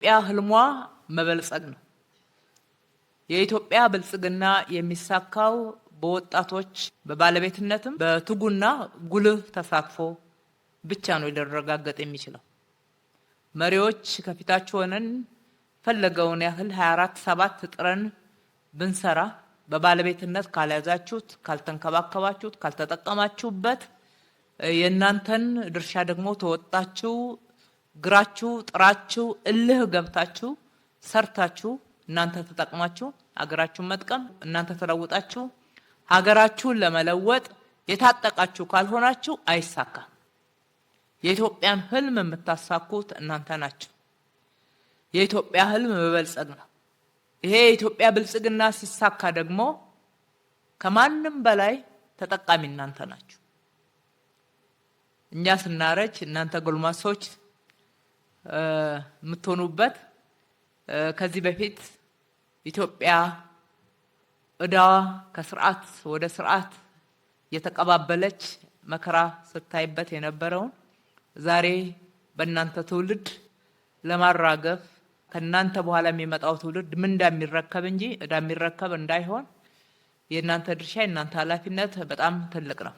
ኢትዮጵያ ህልሟ መበልጸግ ነው። የኢትዮጵያ ብልጽግና የሚሳካው በወጣቶች በባለቤትነትም በትጉና ጉልህ ተሳትፎ ብቻ ነው ሊረጋገጥ የሚችለው። መሪዎች ከፊታችሁ ሆነን ፈለገውን ያህል 24/7 ጥረን ብንሰራ በባለቤትነት ካልያዛችሁት፣ ካልተንከባከባችሁት፣ ካልተጠቀማችሁበት የእናንተን ድርሻ ደግሞ ተወጣችሁ ግራችሁ ጥራችሁ እልህ ገብታችሁ ሰርታችሁ እናንተ ተጠቅማችሁ ሀገራችሁን መጥቀም እናንተ ተለውጣችሁ ሀገራችሁን ለመለወጥ የታጠቃችሁ ካልሆናችሁ አይሳካም። የኢትዮጵያን ህልም የምታሳኩት እናንተ ናችሁ። የኢትዮጵያ ህልም መበልጸግ ነው። ይሄ የኢትዮጵያ ብልጽግና ሲሳካ ደግሞ ከማንም በላይ ተጠቃሚ እናንተ ናችሁ። እኛ ስናረጅ እናንተ ጎልማሶች የምትሆኑበት ከዚህ በፊት ኢትዮጵያ እዳዋ ከስርዓት ወደ ስርዓት የተቀባበለች መከራ ስታይበት የነበረውን ዛሬ በእናንተ ትውልድ ለማራገፍ ከእናንተ በኋላ የሚመጣው ትውልድ ምን እንደሚረከብ እንጂ እዳ የሚረከብ እንዳይሆን የእናንተ ድርሻ የእናንተ ኃላፊነት በጣም ትልቅ ነው።